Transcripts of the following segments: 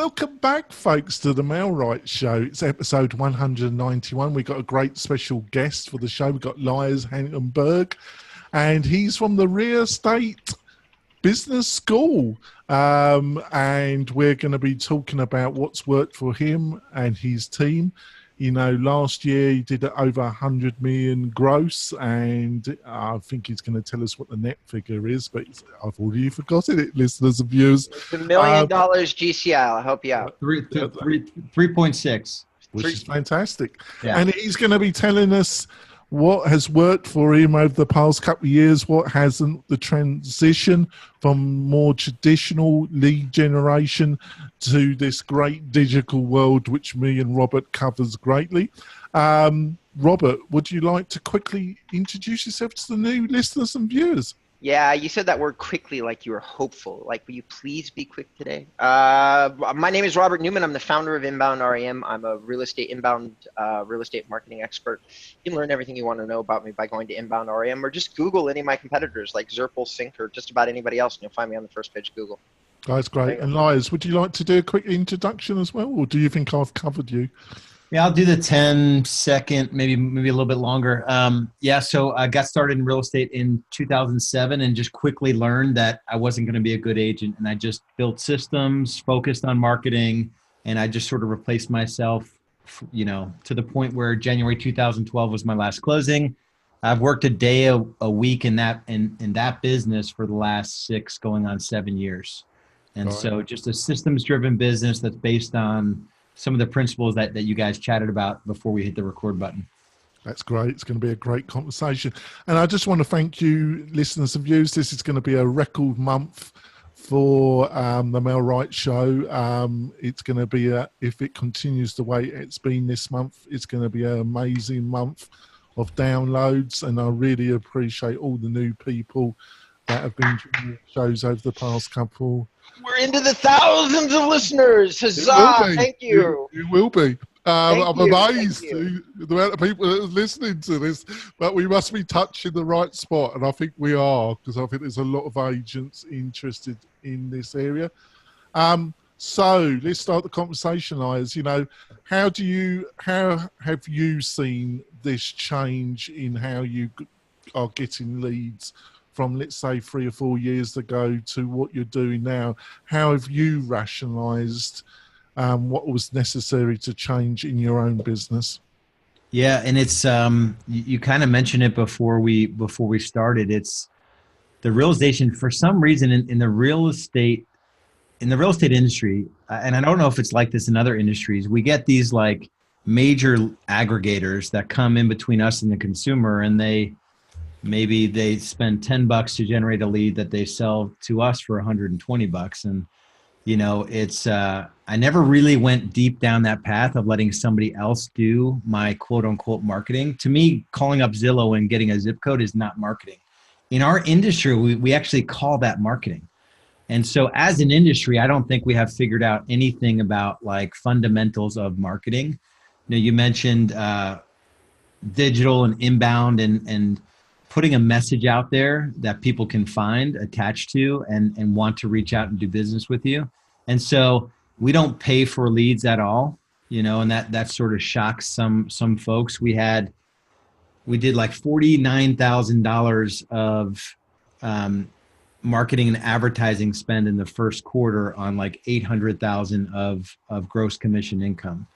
welcome back, folks, to the Mailright Show. It's episode 191. We've got a great special guest for the show. We've got Lars Hedenborg, and he's from the Real Estate Business School. And we're going to be talking about what's worked for him and his team. You know, last year he did over 100 million gross, and I think he's going to tell us what the net figure is, but I've already forgotten it, listeners and viewers. It's $1 million GCI. I'll help you out. 3.6. Which is fantastic. Yeah. And he's going to be telling us what has worked for him over the past couple of years, what hasn't, the transition from more traditional lead generation to this great digital world, which me and Robert covers greatly. Robert, would you like to quickly introduce yourself to the new listeners and viewers? Yeah, you said that word quickly like you were hopeful. Like, will you please be quick today? My name is Robert Newman. I'm the founder of Inbound REM. I'm a real estate marketing expert. You can learn everything you want to know about me by going to Inbound REM, or just Google any of my competitors like Zirpal, Sync, or just about anybody else, and you'll find me on the first page of Google. That's great. And Lars, would you like to do a quick introduction as well, or do you think I've covered you? Yeah, I'll do the 10-second, maybe a little bit longer. So I got started in real estate in 2007 and just quickly learned that I wasn't going to be a good agent. And I just built systems, focused on marketing, and I just sort of replaced myself, you know, to the point where January 2012 was my last closing. I've worked a day a week in that business for the last 6 going on 7 years. And so just a systems-driven business that's based on some of the principles that you guys chatted about before we hit the record button. That's great. It's going to be a great conversation. And I just want to thank you, listeners and viewers. This is going to be a record month for the Mailright Show. It's going to be, if it continues the way it's been this month, it's going to be an amazing month of downloads. And I really appreciate all the new people that have been doing shows over the past couple. We're into the thousands of listeners. Huzzah! Thank you. It will be. I'm amazed the amount of people that are listening to this, but we must be touching the right spot, and I think we are, because I think there's a lot of agents interested in this area. So let's start the conversation, Lars. You know, how have you seen this change in how you are getting leads from, let's say, 3 or 4 years ago to what you're doing now? How have you rationalized what was necessary to change in your own business? Yeah, and it's you kind of mentioned it before we started. It's the realization, for some reason, in the real estate industry, and I don't know if it's like this in other industries, we get these like major aggregators that come in between us and the consumer, and maybe they spend $10 to generate a lead that they sell to us for $120. And, you know, it's, I never really went deep down that path of letting somebody else do my quote unquote marketing. To me, calling up Zillow and getting a zip code is not marketing. In our industry, we actually call that marketing. And so as an industry, I don't think we have figured out anything about like fundamentals of marketing. You know, you mentioned digital and inbound and putting a message out there that people can find, attached to, and want to reach out and do business with you. And so we don't pay for leads at all, you know, and that sort of shocks some folks. We did like $49,000 of marketing and advertising spend in the first quarter on like $800,000 of gross commission income.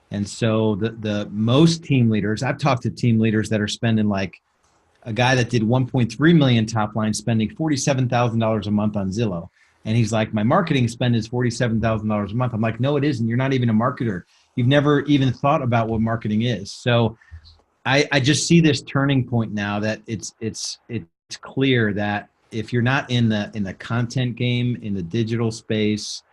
And so the most team leaders, I've talked to team leaders that are spending, like a guy that did 1.3 million top line, spending $47,000 a month on Zillow. And he's like, my marketing spend is $47,000 a month. I'm like, no, it isn't. You're not even a marketer. You've never even thought about what marketing is. So I just see this turning point now that it's clear that if you're not in the content game, in the digital space,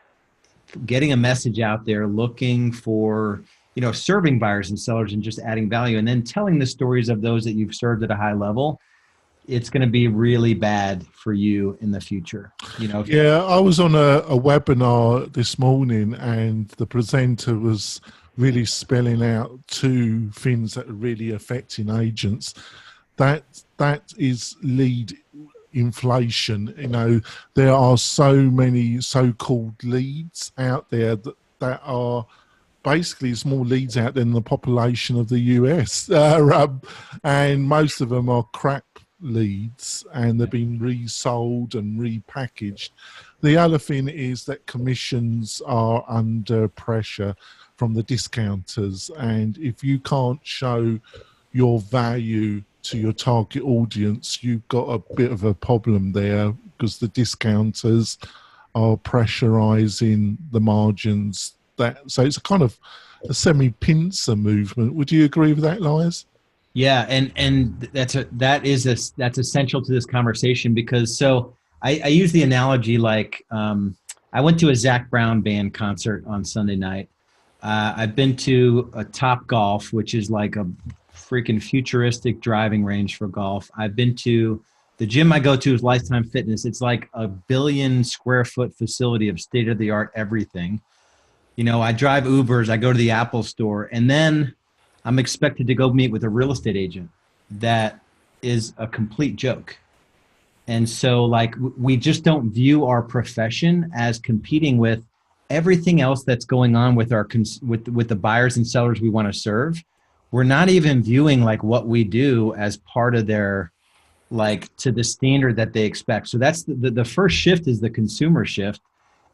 getting a message out there, looking for, you know, serving buyers and sellers and just adding value, and then telling the stories of those that you've served at a high level, it's going to be really bad for you in the future. You know? Yeah, I was on a webinar this morning, and the presenter was really spelling out 2 things that are really affecting agents. That is lead inflation. You know, there are so many so-called leads out there that are basically it's more leads out than the population of the US. And most of them are crap leads and they've been resold and repackaged. The other thing is that commissions are under pressure from the discounters. And if you can't show your value to your target audience, you've got a bit of a problem there because the discounters are pressurizing the margins. So it's a kind of a semi-pincer movement. Would you agree with that, Lars? Yeah, and that's essential to this conversation because I use the analogy like I went to a Zach Brown band concert on Sunday night. I've been to a Top Golf, which is like a freaking futuristic driving range for golf. I've been to the gym I go to is Lifetime Fitness. It's like a 1 billion square foot facility of state of the art everything. You know, I drive Ubers, I go to the Apple store, and then I'm expected to go meet with a real estate agent. That is a complete joke. And so like we just don't view our profession as competing with everything else that's going on with our with the buyers and sellers we want to serve. We're not even viewing like what we do as part of their like to the standard that they expect. So that's the first shift is the consumer shift.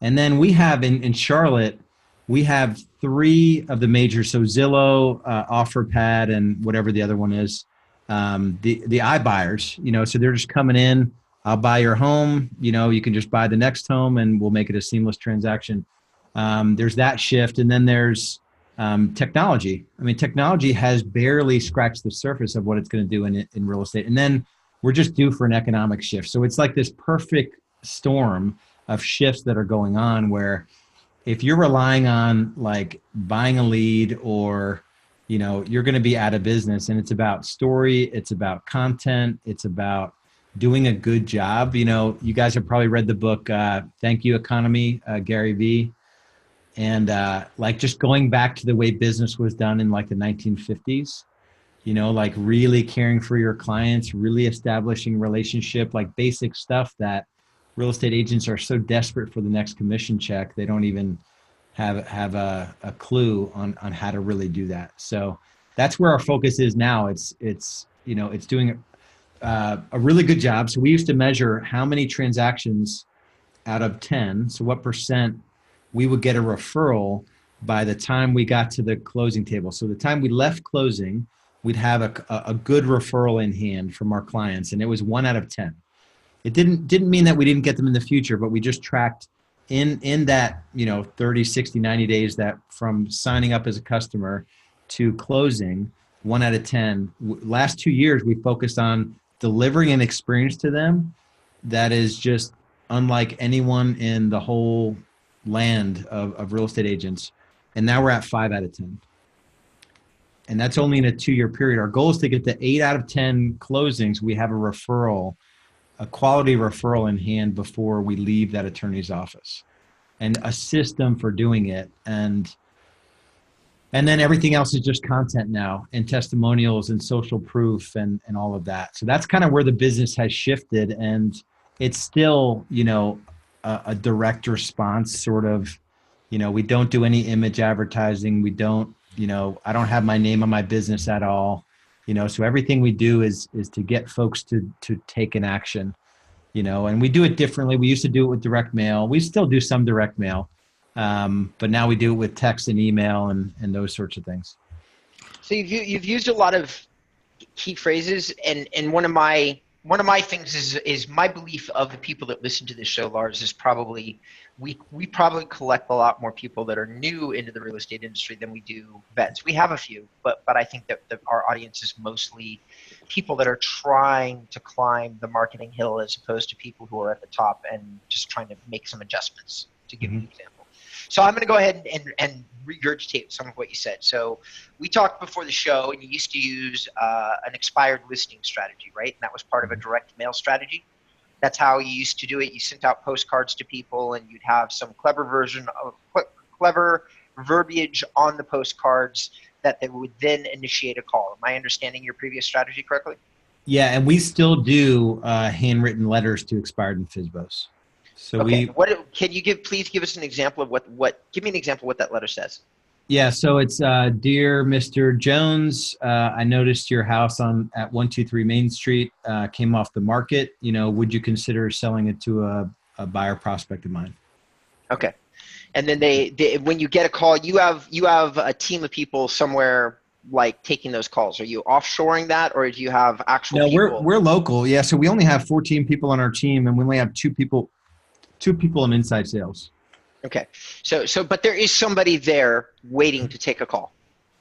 And then we have in Charlotte, we have 3 of the majors. So Zillow, OfferPad, and whatever the other one is, the iBuyers, you know, so they're just coming in, I'll buy your home, you know, you can just buy the next home and we'll make it a seamless transaction. There's that shift. And then there's technology. I mean, technology has barely scratched the surface of what it's going to do in real estate. And then we're just due for an economic shift. So it's like this perfect storm of shifts that are going on where if you're relying on like buying a lead or, you know, you're going to be out of business. And it's about story, it's about content, it's about doing a good job. You know, you guys have probably read the book, Thank You Economy, Gary Vee. And like just going back to the way business was done in like the 1950s, you know, like really caring for your clients, really establishing relationship, like basic stuff that real estate agents are so desperate for the next commission check. They don't even have a clue on how to really do that. So that's where our focus is now. It's you know, it's doing a really good job. So we used to measure how many transactions out of 10. So what percent we would get a referral by the time we got to the closing table. So the time we left closing, we'd have a good referral in hand from our clients. And it was 1 out of 10. It didn't mean that we didn't get them in the future, but we just tracked in that, you know, 30, 60, 90 days that from signing up as a customer to closing, 1 out of 10. Last 2 years, we focused on delivering an experience to them that is just unlike anyone in the whole land of real estate agents. And now we're at 5 out of 10. And that's only in a 2-year period. Our goal is to get to 8 out of 10 closings. We have a referral, a quality referral in hand before we leave that attorney's office, and a system for doing it. And then everything else is just content now, and testimonials and social proof and all of that. So that's kind of where the business has shifted. And it's still, you know, a direct response sort of, you know, we don't do any image advertising. We don't, you know, I don't have my name on my business at all. You know, so everything we do is to get folks to take an action, you know, and we do it differently. We used to do it with direct mail. We still do some direct mail, but now we do it with text and email and those sorts of things. So you've used a lot of key phrases, and one of my things is my belief of the people that listen to this show, Lars, is probably we probably collect a lot more people that are new into the real estate industry than we do vets. We have a few, but I think that our audience is mostly people that are trying to climb the marketing hill as opposed to people who are at the top and just trying to make some adjustments, to give you an example. So I'm going to go ahead and regurgitate some of what you said. So we talked before the show, and you used to use an expired listing strategy, right? And that was part of a direct mail strategy. That's how you used to do it. You sent out postcards to people, and you'd have some clever verbiage on the postcards that they would then initiate a call. Am I understanding your previous strategy correctly? Yeah, and we still do handwritten letters to expired and FSBOs. So Okay. What can you please give us an example of give me an example of what that letter says. Yeah, so it's dear Mr. Jones, I noticed your house at 123 Main Street came off the market. Would you consider selling it to a buyer prospect of mine? Okay. And then when you get a call, you have a team of people somewhere like taking those calls. Are you offshoring that, or do you have actual No, people? we're local. Yeah, so we only have 14 people on our team, and we only have two people in inside sales. Okay. But there is somebody there waiting to take a call.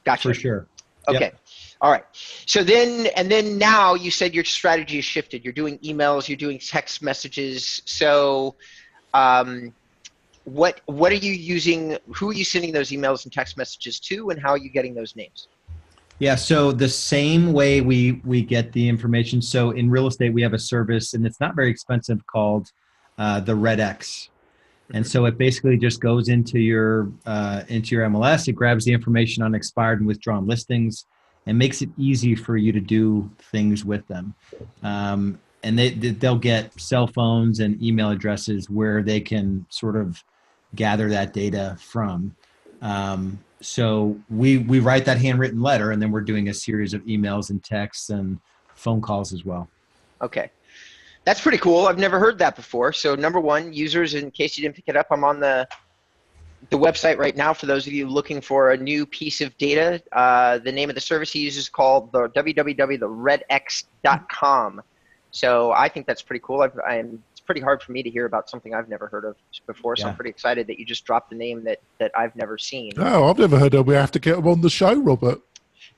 Gotcha. For sure. Okay. Yep. All right. So then now you said your strategy has shifted. You're doing emails, you're doing text messages. So what are you using? Who are you sending those emails and text messages to, and how are you getting those names? Yeah, so the same way we get the information. So in real estate, we have a service, and it's not very expensive, called the Red X. And so it basically just goes into your MLS. It grabs the information on expired and withdrawn listings and makes it easy for you to do things with them. And they'll get cell phones and email addresses where they can sort of gather that data from. So we write that handwritten letter, and then we're doing a series of emails and texts and phone calls as well. Okay. That's pretty cool. I've never heard that before. So number one, users, in case you didn't pick it up, I'm on the website right now for those of you looking for a new piece of data. The name of the service he uses is called the www.redx.com. So I think that's pretty cool. It's pretty hard for me to hear about something I've never heard of before. So Yeah. I'm pretty excited that you just dropped a name that I've never seen. Oh, I've never heard of. We have to get them on the show, Robert.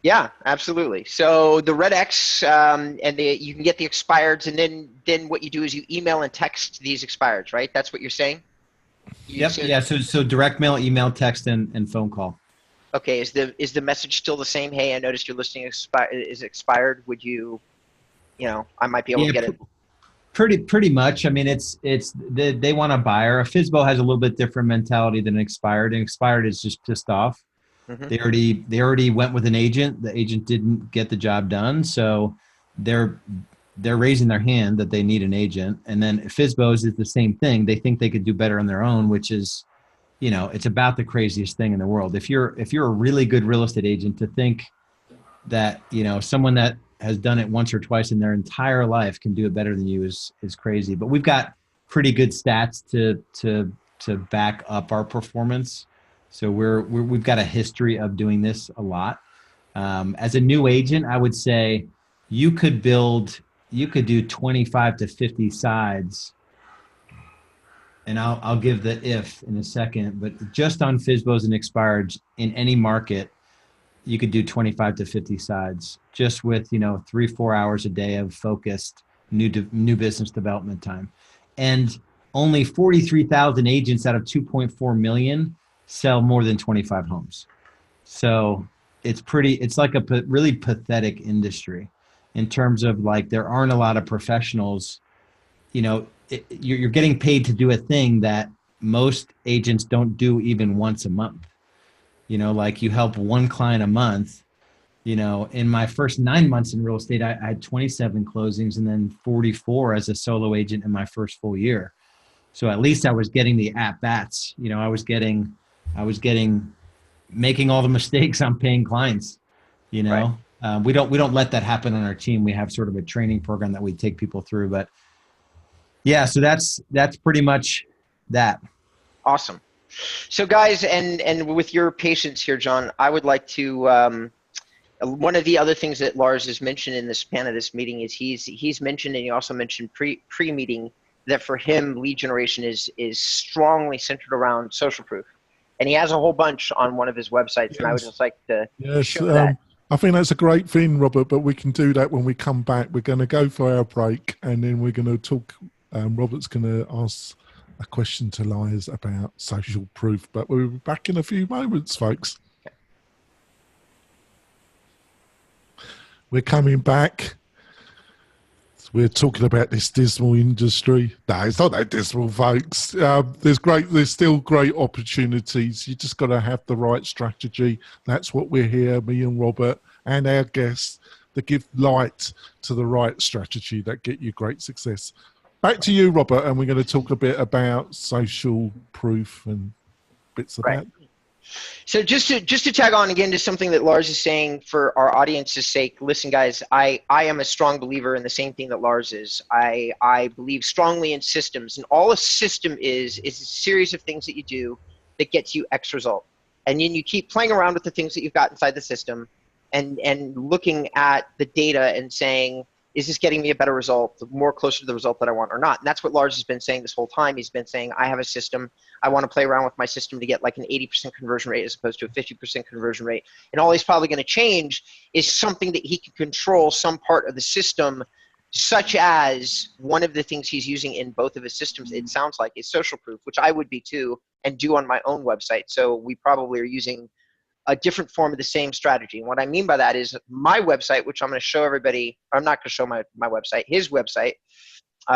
Yeah, absolutely. So the Red X, and you can get the expireds, and then what you do is you email and text these expireds, right? That's what you're saying? Yep. Yeah. So direct mail, email, text, and phone call. Okay. Is the message still the same? Hey, I noticed your listing is expired. Would you, I might be able to get it. Pretty much. I mean, they want a buyer. A FSBO has a little bit different mentality than an expired. An expired is just pissed off. Mm-hmm. They already went with an agent. The agent didn't get the job done, so they're raising their hand that they need an agent. And then FSBOs is the same thing. They think they could do better on their own, which is, it's about the craziest thing in the world. If you're a really good real estate agent, to think that someone that has done it once or twice in their entire life can do it better than you is crazy. But we've got pretty good stats to back up our performance. So we've got a history of doing this a lot. As a new agent, I would say you could do 25 to 50 sides. And I'll give the if in a second, but just on FSBOs and expireds in any market, you could do 25 to 50 sides just with 3-4 hours a day of focused new business development time. And only 43,000 agents out of 2.4 million sell more than 25 homes. So it's like a really pathetic industry in terms of, like, there aren't a lot of professionals. You're getting paid to do a thing that most agents don't do even once a month. Like, you help one client a month. In my first 9 months in real estate, I had 27 closings and then 44 as a solo agent in my first full year. So at least I was getting the at-bats. I was making all the mistakes on paying clients. Right. We don't let that happen on our team. We have sort of a training program that we take people through. But yeah, so that's pretty much that. Awesome. So guys, and with your patience here, John, I would like to, one of the other things that Lars has mentioned in the span of this meeting is he's mentioned, and he also mentioned pre-meeting, that for him, lead generation is strongly centered around social proof. And he has a whole bunch on one of his websites, and I would just like to show that. I think that's a great thing, Robert, but we can do that when we come back. We're going to go for our break, and then we're going to talk. Robert's going to ask a question to Lars about social proof, but we'll be back in a few moments, folks. Okay. We're coming back. We're talking about this dismal industry. No, it's not that dismal, folks. There's still great opportunities. You just got to have the right strategy. That's what we're here, me and Robert and our guests, to give light to the right strategy that get you great success. Back to you, Robert, and we're going to talk a bit about social proof and bits of Right. that. So just to tag on again to something that Lars is saying for our audience's sake, listen, guys, I am a strong believer in the same thing that Lars is. I believe strongly in systems, and all a system is a series of things that you do that gets you X result. And then you keep playing around with the things that you've got inside the system and looking at the data and saying, is this getting me a better result, more closer to the result that I want or not? And that's what Lars has been saying this whole time. He's been saying, I have a system. I want to play around with my system to get like an 80% conversion rate as opposed to a 50% conversion rate. And all he's probably going to change is something that he can control, some part of the system, such as one of the things he's using in both of his systems, it sounds like, is social proof, which I would be too, and do on my own website. So we probably are using a different form of the same strategy. And what I mean by that is my website, which I'm going to show everybody, or I'm not going to show my website, his website.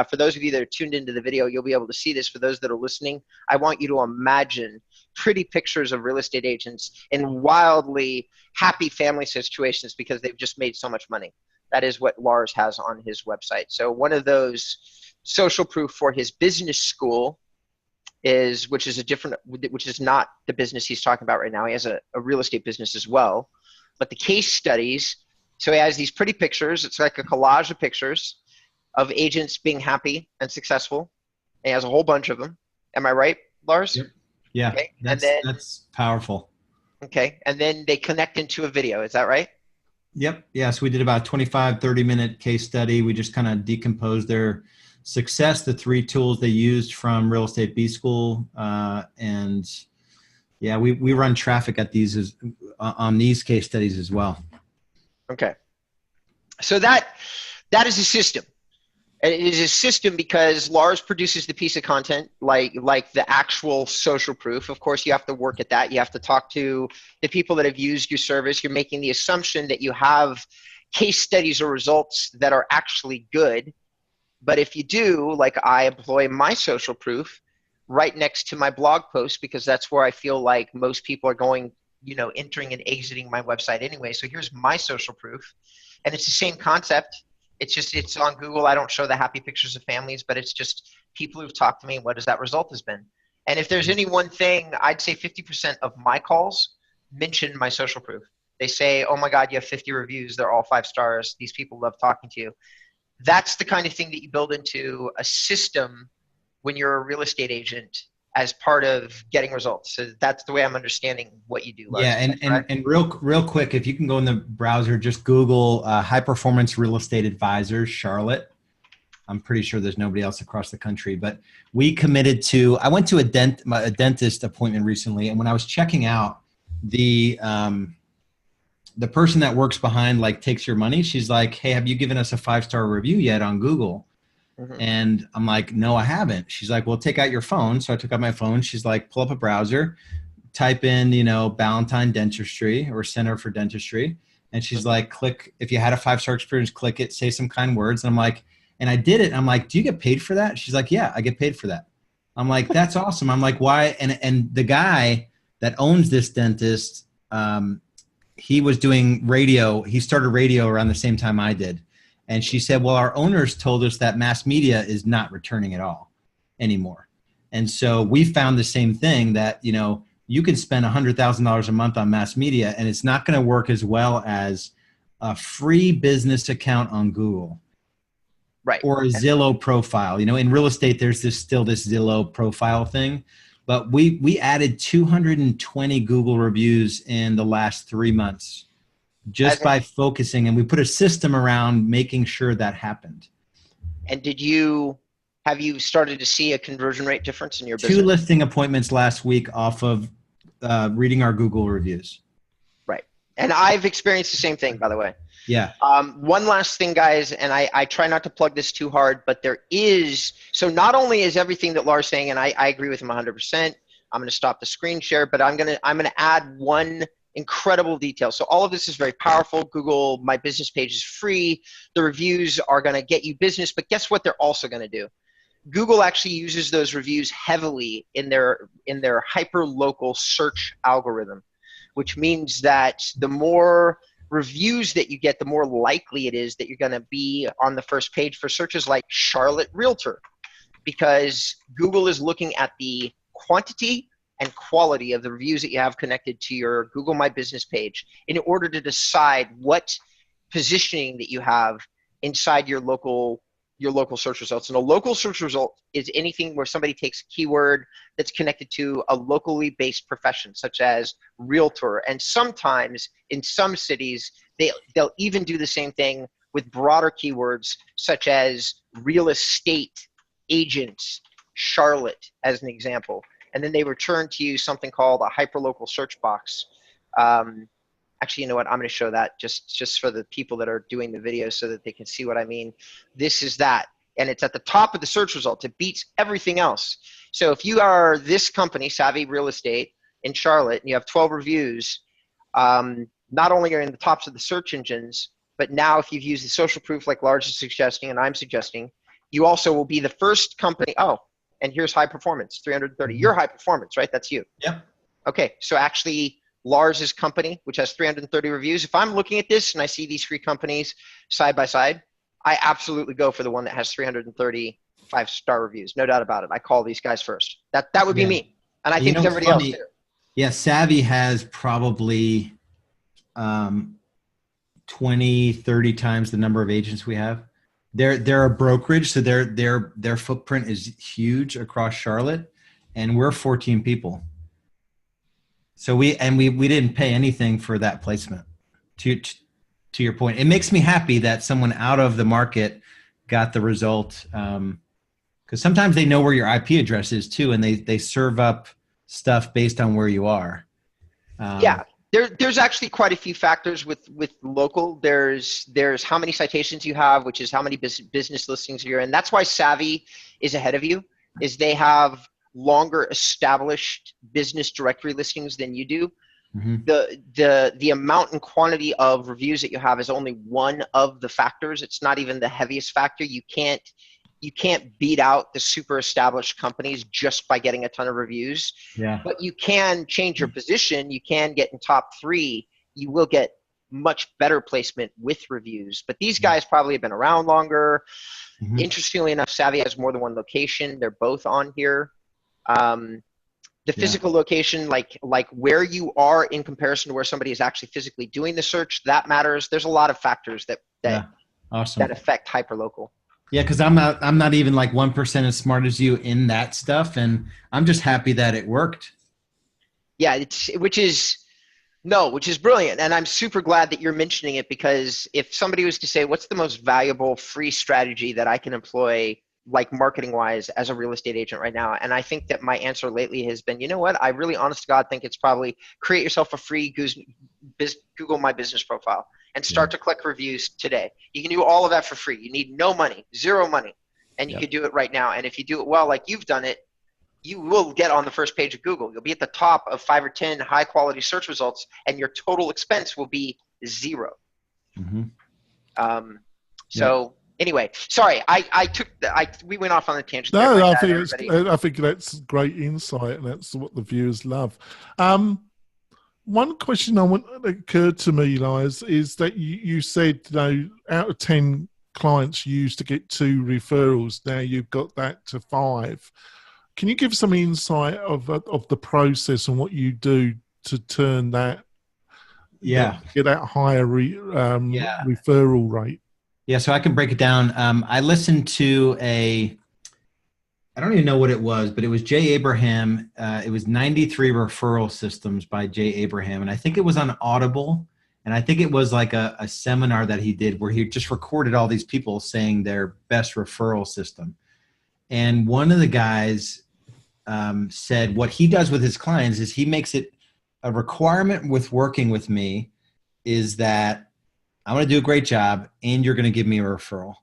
For those of you that are tuned into the video, you'll be able to see this. For those that are listening, I want you to imagine pretty pictures of real estate agents in wildly happy family situations because they've just made so much money. That is what Lars has on his website. So one of those social proof for his business school is, which is not the business he's talking about right now. He has a real estate business as well. But the case studies, so he has these pretty pictures. It's like a collage of pictures of agents being happy and successful. And he has a whole bunch of them. Am I right, Lars? Yep. Yeah, okay. That's powerful. Okay, and then they connect into a video. Is that right? Yep. Yeah, so we did about 25, 30-minute case study. We just kind of decomposed their success, the 3 tools they used from Real Estate B School. And yeah, we run traffic at these on these case studies as well. Okay. So that is a system. And it is a system because Lars produces the piece of content like the actual social proof. Of course, you have to work at that. You have to talk to the people that have used your service. You're making the assumption that you have case studies or results that are actually good. But if you do, like I employ my social proof right next to my blog post because that's where I feel like most people are going, entering and exiting my website anyway. So here's my social proof. And it's the same concept. It's on Google. I don't show the happy pictures of families, but it's just people who've talked to me. What does that result has been? And if there's any one thing, I'd say 50% of my calls mention my social proof. They say, oh my God, you have 50 reviews. They're all 5 stars. These people love talking to you. That's the kind of thing that you build into a system when you're a real estate agent as part of getting results. So that's the way I'm understanding what you do, Lars. Yeah, and real quick, if you can go in the browser, just Google high performance real estate advisors, Charlotte. I'm pretty sure there's nobody else across the country, but we committed to. I went to a dentist appointment recently, and when I was checking out, the person that works behind takes your money. She's like, "Hey, have you given us a 5-star review yet on Google?" Mm-hmm. And I'm like, no, I haven't. She's like, well, take out your phone. So I took out my phone. She's like, pull up a browser, type in, Ballantine Dentistry or Center for Dentistry. And she's like, click, if you had a 5-star experience, click it, say some kind words. And I'm like, and I did it. And I'm like, do you get paid for that? She's like, yeah, I get paid for that. I'm like, that's awesome. I'm like, why? And the guy that owns this dentist, he was doing radio. He started radio around the same time I did. And she said, well, our owners told us that mass media is not returning at all anymore. And so we found the same thing that, you can spend $100,000 a month on mass media and it's not going to work as well as a free business account on Google. Right. Or a Zillow profile. In real estate, there's still this Zillow profile thing. But we added 220 Google reviews in the last 3 months. Just by focusing, and we put a system around making sure that happened. And have you started to see a conversion rate difference in your business? 2 listing appointments last week off of reading our Google reviews. Right. And I've experienced the same thing, by the way. Yeah. One last thing, guys, and I try not to plug this too hard, but there is, so not only is everything that Lars saying, and I agree with him 100%, I'm going to stop the screen share, but I'm going to add one incredible detail. So all of this is very powerful. Google My Business page is free. The reviews are going to get you business, but guess what they're also going to do? Google actually uses those reviews heavily in their hyper-local search algorithm, which means that the more reviews that you get, the more likely it is that you're going to be on the first page for searches like Charlotte Realtor. because Google is looking at the quantity and quality of the reviews that you have connected to your Google My Business page in order to decide what positioning that you have inside your local search results. And a local search result is anything where somebody takes a keyword that's connected to a locally based profession, such as realtor. And sometimes in some cities, they'll even do the same thing with broader keywords, such as real estate agents, Charlotte, as an example. And then they return to you something called a hyperlocal search box. Actually, you know what? I'm going to show that just for the people that are doing the video so that they can see what I mean. This is that. And it's at the top of the search results. It beats everything else. So if you are this company, Savvy Real Estate, in Charlotte, and you have 12 reviews, not only are in the tops of the search engines, but now if you've used the social proof like Lars is suggesting and I'm suggesting, you also will be the first company. Oh, and here's high performance, 330. You're high performance, right? That's you. Yep. Okay, so actually Lars's company, which has 330 reviews, if I'm looking at this and I see these three companies side by side, I absolutely go for the one that has 330 5-star reviews. No doubt about it. I call these guys first. That would be me. And I think everybody else too. Yeah, Savvy has probably 20, 30 times the number of agents we have. They're a brokerage, so their footprint is huge across Charlotte, and we're 14 people. So we didn't pay anything for that placement. To your point, it makes me happy that someone out of the market got the result, because sometimes they know where your IP address is too, and they serve up stuff based on where you are. Yeah. There's actually quite a few factors with local. There's how many citations you have, which is how many business listings you're in. That's why Savvy is ahead of you, is they have longer established business directory listings than you do. Mm-hmm. The amount and quantity of reviews that you have is only one of the factors. It's not even the heaviest factor. You can't beat out the super established companies just by getting a ton of reviews. Yeah. But you can change your position. You can get in top 3. You will get much better placement with reviews. But these guys probably have been around longer. Mm-hmm. Interestingly enough, Savvy has more than one location. They're both on here. The physical location, like where you are in comparison to where somebody is actually physically doing the search, that matters. There's a lot of factors that awesome. that affect hyperlocal. Yeah, because I'm not even like 1% as smart as you in that stuff, and I'm just happy that it worked. Yeah, which is brilliant, and I'm super glad that you're mentioning it, because if somebody was to say, what's the most valuable free strategy that I can employ, like marketing wise, as a real estate agent right now, and I think that my answer lately has been, you know what, I really honest to God think it's probably create yourself a free Google My Business profile and start to collect reviews today. You can do all of that for free. You need no money, zero money, and you can do it right now. And if you do it well, like you've done it, you will get on the first page of Google. You'll be at the top of 5 or 10 high quality search results, and your total expense will be 0. Mm-hmm. Anyway, sorry, we went off on a tangent. No, I think that's great insight, and that's what the viewers love. One question that occurred to me, Lars, is that you said, out of 10 clients you used to get 2 referrals. Now you've got that to 5. Can you give some insight of the process and what you do to turn that, get that higher referral rate? Yeah, so I can break it down. I listened to I don't even know what it was, but it was Jay Abraham. It was 93 Referral Systems by Jay Abraham. And I think it was on Audible. And I think it was like a seminar that he did where he just recorded all these people saying their best referral system. And one of the guys said what he does with his clients is he makes it a requirement with working with me is that I want to do a great job and you're going to give me a referral.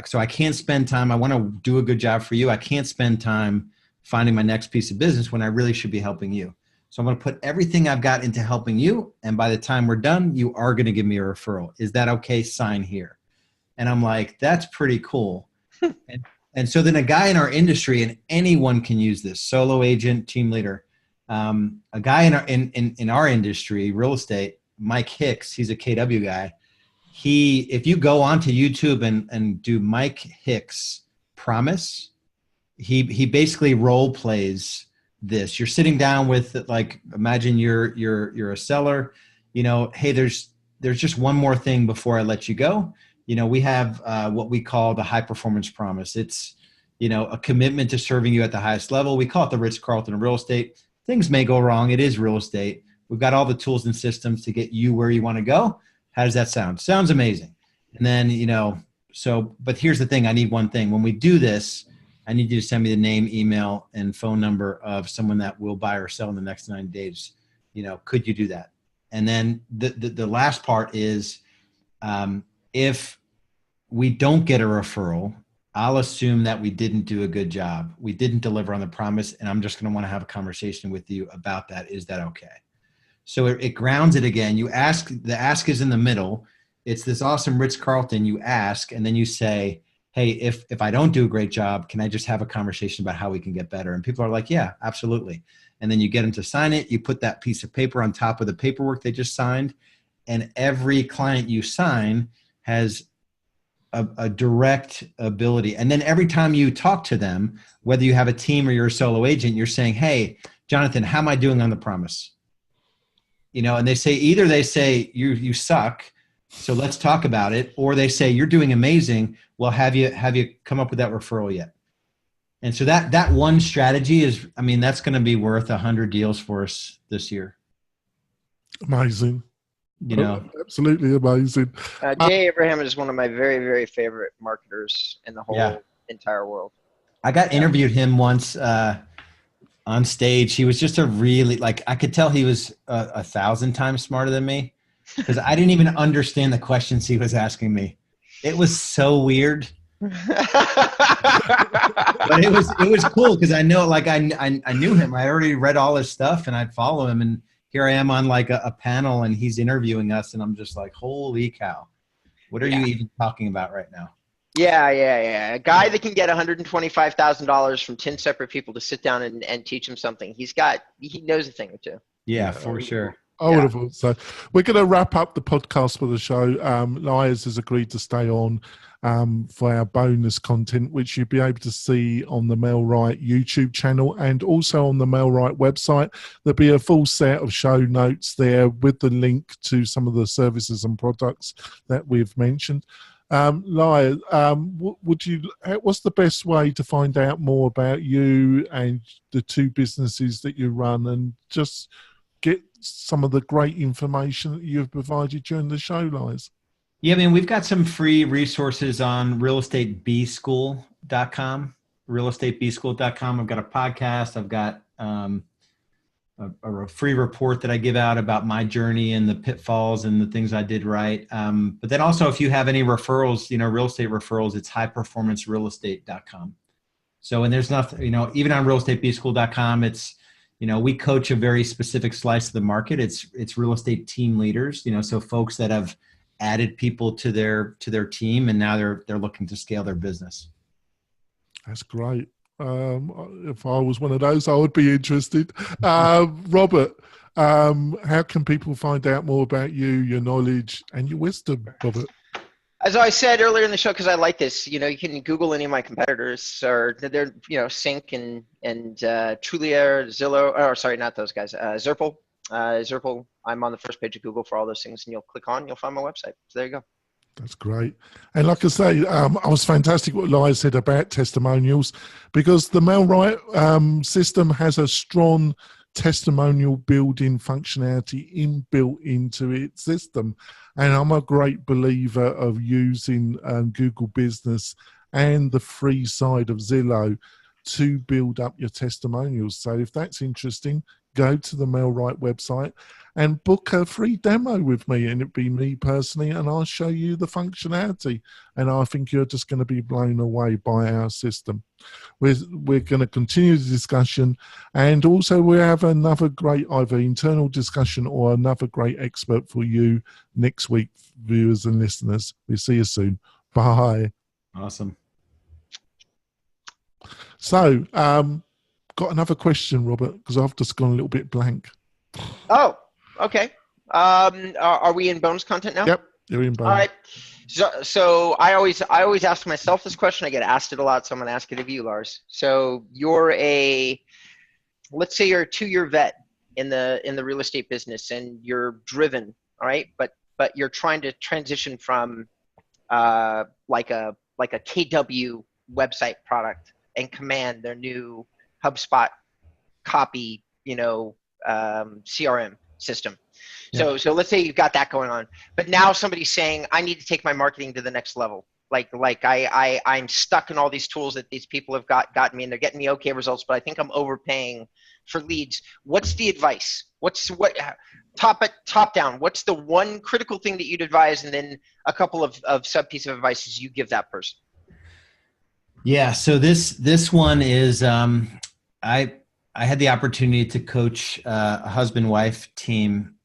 So I can't spend time. I want to do a good job for you. I can't spend time finding my next piece of business when I really should be helping you. So I'm going to put everything I've got into helping you. And by the time we're done, you are going to give me a referral. Is that okay? Sign here. And I'm like, that's pretty cool. and so then a guy in our industry, and anyone can use this, solo agent, team leader, a guy in our industry, real estate, Mike Hicks, he's a KW guy. If you go onto YouTube and do Mike Hicks promise, he basically role plays this. You're sitting down with, like, imagine you're a seller, hey, there's just one more thing before I let you go. We have what we call the high performance promise. It's, a commitment to serving you at the highest level. We call it the Ritz-Carlton of real estate. Things may go wrong. It is real estate. We've got all the tools and systems to get you where you want to go. How does that sound? Sounds amazing. And then, but here's the thing. I need one thing. When we do this, I need you to send me the name, email, and phone number of someone that will buy or sell in the next 9 days. Could you do that? And then the last part is, if we don't get a referral, I'll assume that we didn't do a good job. We didn't deliver on the promise, and I'm just going to want to have a conversation with you about that. Is that okay? So it grounds it again. You ask, the ask is in the middle. It's this awesome Ritz-Carlton. You ask, and then you say, hey, if I don't do a great job, can I just have a conversation about how we can get better? And people are like, yeah, absolutely. And then you get them to sign it. You put that piece of paper on top of the paperwork they just signed. And every client you sign has a direct ability. And then every time you talk to them, whether you have a team or you're a solo agent, you're saying, hey, Jonathan, how am I doing on the promise? And they say, either they say you suck, so let's talk about it. Or they say, you're doing amazing. Well, have you come up with that referral yet? And so that one strategy is, that's going to be worth 100 deals for us this year. Amazing. Absolutely amazing. Jay Abraham is one of my very, very favorite marketers in the whole entire world. I got interviewed him once on stage. He was just a really, I could tell he was 1,000 times smarter than me, because I didn't even understand the questions he was asking me. It was so weird. But it was cool, because I know, I knew him. I already read all his stuff, and I'd follow him, and here I am on a panel, and he's interviewing us, and I'm just like, holy cow, what are you even talking about right now? Yeah. A guy that can get $125,000 from 10 separate people to sit down and teach him something. He knows a thing or two. Yeah, for sure. I would have thought so. We're going to wrap up the podcast for the show. Lars has agreed to stay on for our bonus content, which you'll be able to see on the Mailrite YouTube channel and also on the Mailrite website. There'll be a full set of show notes there with the link to some of the services and products that we've mentioned. Lars, what's the best way to find out more about you and the two businesses that you run, and just get some of the great information that you've provided during the show, Lars? Yeah, we've got some free resources on realestatebschool.com, realestatebschool.com. I've got a podcast. I've got a free report that I give out about my journey and the pitfalls and the things I did right. But then also, if you have any referrals, real estate referrals, it's highperformancerealestate.com. So, and there's nothing, even on realestatebschool.com, it's, we coach a very specific slice of the market. It's real estate team leaders, so folks that have added people to their team, and now they're looking to scale their business. That's great. If I was one of those, I would be interested. Robert, how can people find out more about you, your knowledge, and your wisdom, Robert? As I said earlier in the show, because I like this, you can Google any of my competitors, or they're, Sync and Trulia, Zillow, or sorry, not those guys, Zerpal. Zerpal, I'm on the first page of Google for all those things, and you'll click on, you'll find my website. So there you go. That's great. And like I say, I was fantastic what Lars said about testimonials, because the Mailrite system has a strong testimonial building functionality inbuilt into its system. And I'm a great believer of using Google Business and the free side of Zillow to build up your testimonials. So if that's interesting, go to the Mailrite website and book a free demo with me, and it'd be me personally, and I'll show you the functionality. And I think you're just going to be blown away by our system. We're going to continue the discussion, and also we have another great either internal discussion or another great expert for you next week, viewers and listeners. We'll see you soon. Bye. Awesome. So, got another question, Robert, because I've just gone a little bit blank. Oh, okay. Are we in bonus content now? Yep, you're in bonus. All right. So I always ask myself this question. I get asked it a lot, so I'm going to ask it of you, Lars. So let's say you're a 2-year vet in the real estate business, and you're driven, all right, but you're trying to transition from like a KW website product and Command, their new HubSpot copy, CRM system. Yeah. So let's say you've got that going on, but now somebody's saying, I need to take my marketing to the next level. I'm stuck in all these tools that these people have gotten me, and they're getting me okay results, but I think I'm overpaying for leads. What's the advice? Top down? What's the one critical thing that you'd advise, and then a couple of sub piece of advices you give that person? Yeah. So this one is I had the opportunity to coach a husband-wife team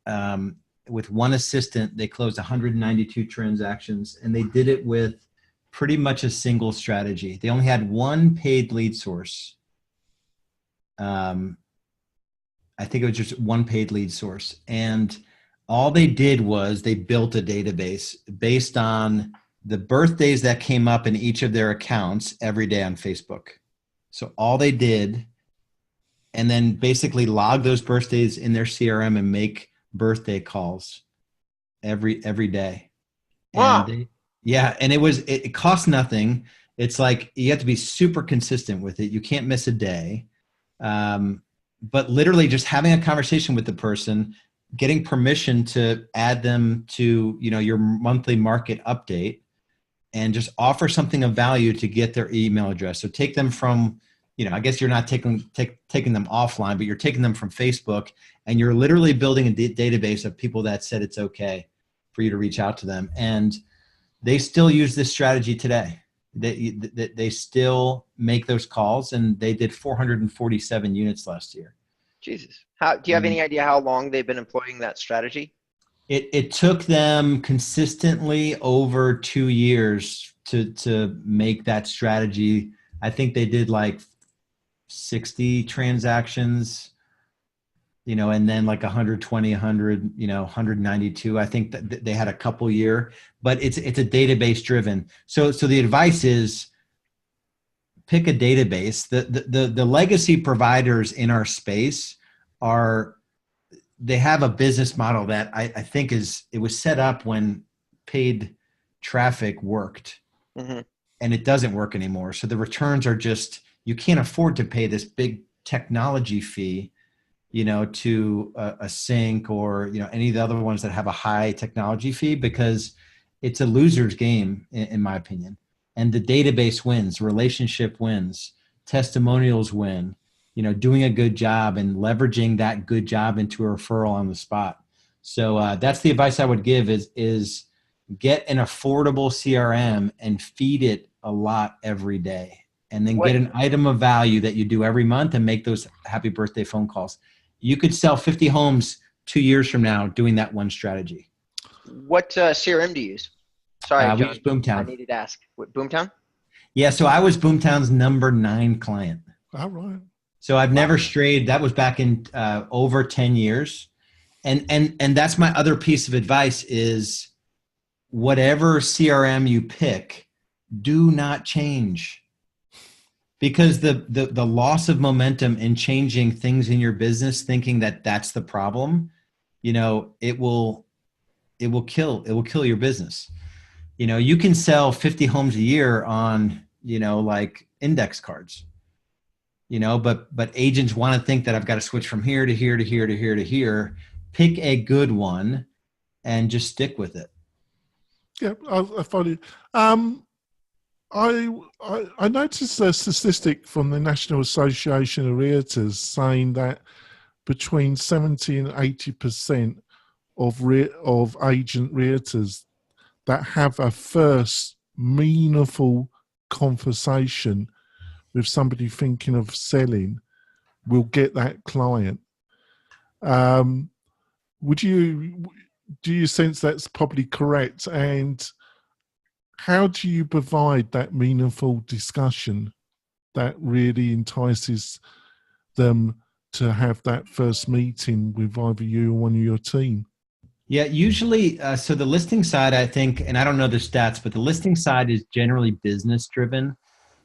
with one assistant. They closed 192 transactions, and they did it with pretty much a single strategy. They only had one paid lead source. I think it was just one paid lead source. And all they did was they built a database based on the birthdays that came up in each of their accounts every day on Facebook. So all they did, and then basically log those birthdays in their CRM and make birthday calls every day. Wow. And it cost nothing. It's like you have to be super consistent with it. You can't miss a day. But literally just having a conversation with the person, getting permission to add them to, your monthly market update, and just offer something of value to get their email address. So take them from, I guess you're not taking them offline, but you're taking them from Facebook, and you're literally building a database of people that said it's okay for you to reach out to them. And they still use this strategy today. They still make those calls, and they did 447 units last year. Jesus. Do you have any idea how long they've been employing that strategy? It took them consistently over 2 years to make that strategy. I think they did like 60 transactions, and then like 120, 100, 192. I think that they had a couple year, but it's a database driven. So the advice is pick a database. The legacy providers in our space they have a business model that I think it was set up when paid traffic worked, mm-hmm. and it doesn't work anymore. So the returns are just, you can't afford to pay this big technology fee, to a sync or, any of the other ones that have a high technology fee, because it's a loser's game in my opinion. And the database wins, relationship wins, testimonials win, doing a good job and leveraging that good job into a referral on the spot. So that's the advice I would give is get an affordable CRM and feed it a lot every day. And then get an item of value that you do every month and make those happy birthday phone calls. You could sell 50 homes 2 years from now doing that one strategy. What CRM do you use? Sorry, John, we use Boomtown. I needed to ask. What, Boomtown? Yeah, so I was Boomtown's number 9 client. All right. So I've never strayed. That was back in over 10 years. And that's my other piece of advice is whatever CRM you pick, do not change. Because the loss of momentum in changing things in your business, thinking that that's the problem, it will kill your business. You can sell 50 homes a year on, like index cards, but agents want to think that I've got to switch from here to here to here to here to here. Pick a good one and just stick with it. Yeah, I follow you. I noticed a statistic from the National Association of Realtors saying that between 70 and 80% of agent realtors that have a first meaningful conversation with somebody thinking of selling will get that client. Do you sense that's probably correct? And how do you provide that meaningful discussion that really entices them to have that first meeting with either you or one of your team? Yeah, usually, so the listing side, I think, and I don't know the stats, but the listing side is generally business driven.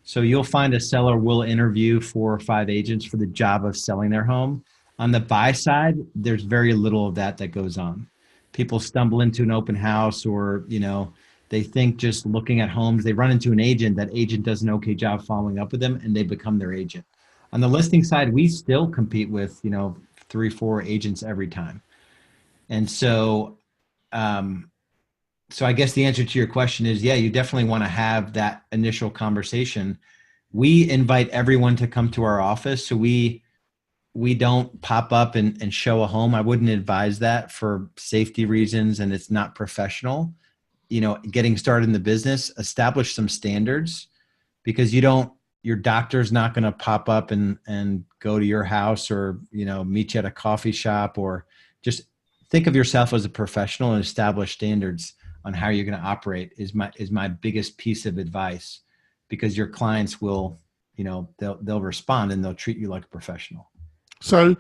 So you'll find a seller will interview 4 or 5 agents for the job of selling their home. On the buy side, there's very little of that that goes on. People stumble into an open house, or, they think just looking at homes, they run into an agent, that agent does an okay job following up with them, and they become their agent. On the listing side, we still compete with, 3, 4 agents every time. And um, so I guess the answer to your question is, yeah, you definitely want to have that initial conversation. We invite everyone to come to our office. So we don't pop up and show a home. I wouldn't advise that for safety reasons, and it's not professional. Getting started in the business, establish some standards, because your doctor's not going to pop up and go to your house, or, meet you at a coffee shop, or just think of yourself as a professional and establish standards on how you're going to operate is my biggest piece of advice, because your clients will, they'll respond and they'll treat you like a professional. So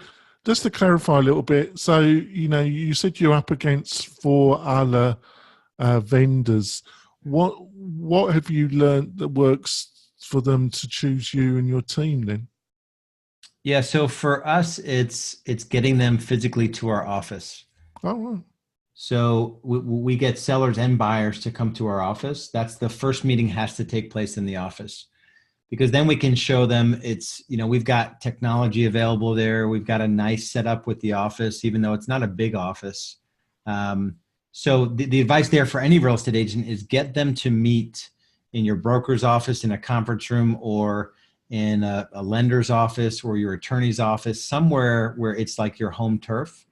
just to clarify a little bit, so, you said you're up against 4 other vendors. What have you learned that works for them to choose you and your team then? Yeah. So for us, it's getting them physically to our office. Oh, right. So we get sellers and buyers to come to our office. That's the first meeting has to take place in the office, because then we can show them we've got technology available there. We've got a nice setup with the office, even though it's not a big office. So the advice there for any real estate agent is get them to meet in your broker's office, in a conference room, or in a lender's office, or your attorney's office, somewhere where it's like your home turf.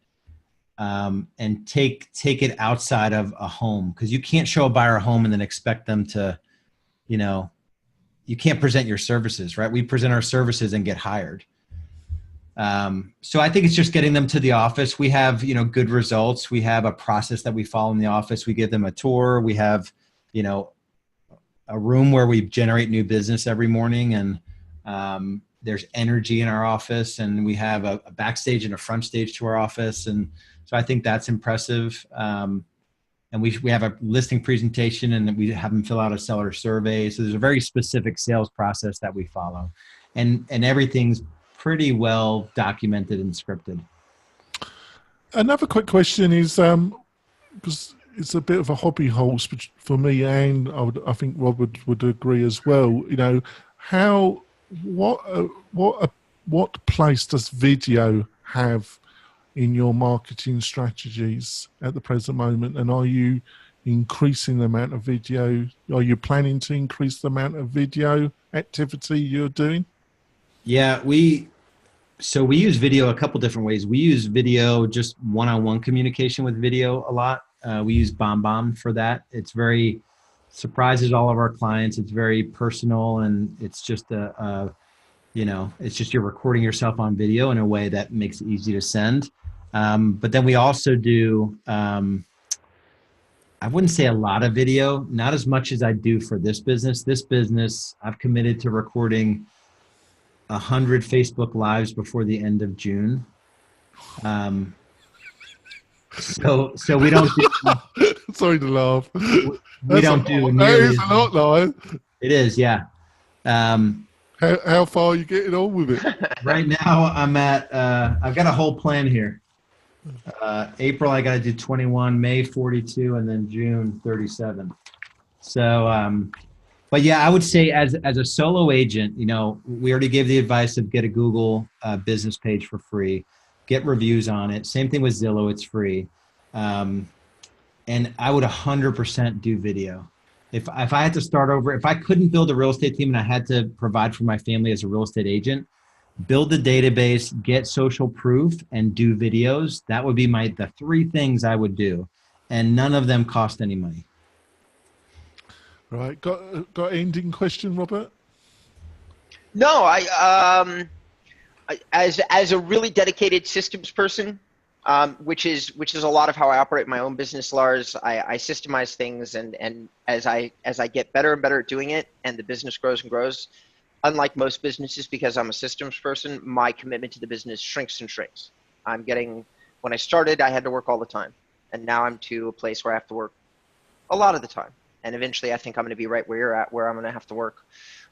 And take it outside of a home, because you can't show a buyer a home and then expect them to, you can't present your services, right? We present our services and get hired. So I think it's just getting them to the office. We have, good results. We have a process that we follow in the office. We give them a tour. We have, a room where we generate new business every morning, and there's energy in our office, and we have a backstage and a front stage to our office. And so I think that's impressive. And we have a listing presentation, and we have them fill out a seller survey. So there's a very specific sales process that we follow, and everything's pretty well documented and scripted. Another quick question is, because it's a bit of a hobby horse for me, and I think Rob would agree as well. What place does video have in your marketing strategies at the present moment? And are you increasing the amount of video? Are you planning to increase the amount of video activity you're doing? Yeah, we use video a couple different ways. We use video, just one-on-one communication with video a lot. We use BombBomb for that. It's very surprises all of our clients. It's very personal, and it's just it's just you're recording yourself on video in a way that makes it easy to send. But then we also do, I wouldn't say a lot of video, not as much as I do for this business. This business, I've committed to recording 100 Facebook Lives before the end of June. So we don't do, sorry to laugh. We don't do that is a lot, Lars. It is, yeah. How far are you getting on with it? Right now I'm at I've got a whole plan here. April I got to do 21, May 42, and then June 37. So but yeah, I would say as a solo agent, we already gave the advice of get a Google business page for free, get reviews on it. Same thing with Zillow, it's free. And I would 100% do video. If I had to start over, if I couldn't build a real estate team and I had to provide for my family as a real estate agent, build the database, get social proof, and do videos. That would be the 3 things I would do. And none of them cost any money. Right. Got an ending question, Robert? No, as a really dedicated systems person, which is a lot of how I operate my own business, Lars. I systemize things, and as I get better and better at doing it, and the business grows and grows, unlike most businesses, because I'm a systems person, my commitment to the business shrinks and shrinks. When I started, I had to work all the time. And now I'm to a place where I have to work a lot of the time. And eventually I think I'm going to be right where you're at, where I'm going to have to work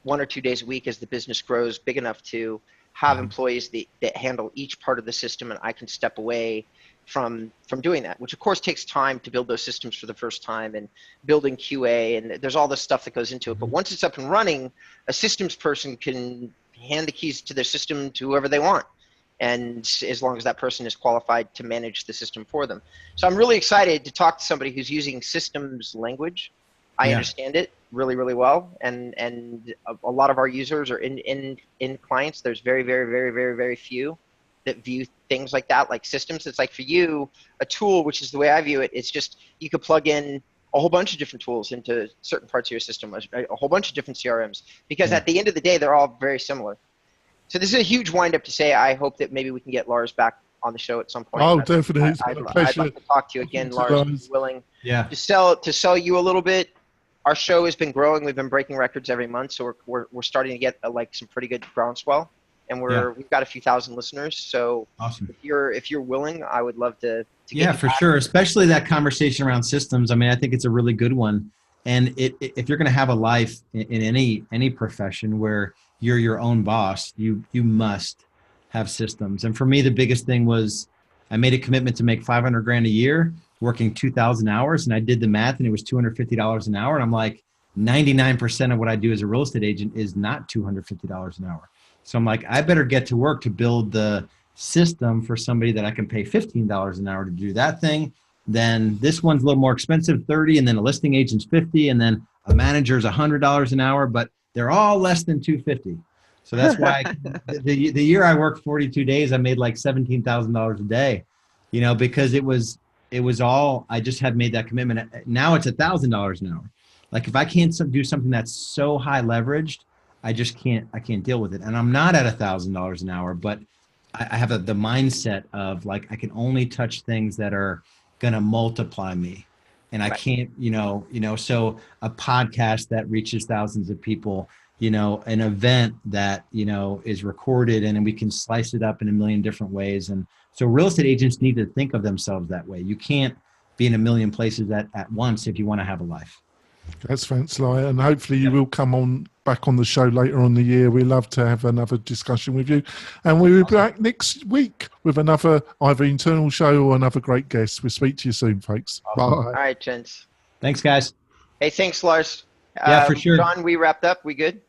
1 or 2 days a week as the business grows big enough to have employees that handle each part of the system, and I can step away from doing that, which of course takes time to build those systems for the first time and building QA, and there's all this stuff that goes into it. But once it's up and running, a systems person can hand the keys to their system to whoever they want, and as long as that person is qualified to manage the system for them. So I'm really excited to talk to somebody who's using systems language. I understand it really, really well, and a lot of our users are in clients. There's very, very, very, very, very few that view things like that, like systems. It's like for you, a tool, which is the way I view it, it's just you could plug in a whole bunch of different tools into certain parts of your system, a whole bunch of different CRMs, because at the end of the day, they're all very similar. So this is a huge wind-up to say. I hope that maybe we can get Lars back on the show at some point. Oh, definitely. It's been a pleasure. I'd like to talk to you again, Lars, if you're willing. Yeah. To sell you a little bit. Our show has been growing. We've been breaking records every month, so we're starting to get like some pretty good groundswell, and we've got a few thousand listeners. So awesome. If you're willing, I would love to yeah, for sure. Especially that conversation around systems. I mean, I think it's a really good one. And if you're going to have a life in any profession where you're your own boss, you must have systems. And for me, the biggest thing was I made a commitment to make $500,000 a year, working 2,000 hours, and I did the math, and it was $250 an hour. And I'm like, 99% of what I do as a real estate agent is not $250 an hour. So I'm like, I better get to work to build the system for somebody that I can pay $15 an hour to do that thing. Then this one's a little more expensive, 30, and then a listing agent's 50, and then a manager's $100 an hour, but they're all less than 250. So that's why the year I worked 42 days, I made like $17,000 a day, because it was all, I just had made that commitment. Now it's $1,000 an hour. Like if I can't do something that's so high leveraged, I can't deal with it. And I'm not at $1,000 an hour, but I have the mindset of like, I can only touch things that are going to multiply me. And I can't, so a podcast that reaches thousands of people, an event that, is recorded and we can slice it up in a million different ways. And so real estate agents need to think of themselves that way. You can't be in a million places at once if you want to have a life. That's fantastic. And hopefully you will come back on the show later on in the year. We'd love to have another discussion with you. And we'll be back next week with another either internal show or another great guest. We'll speak to you soon, folks. Awesome. Bye. All right, gents. Thanks, guys. Hey, thanks, Lars. Yeah, for sure. John, we wrapped up. We good?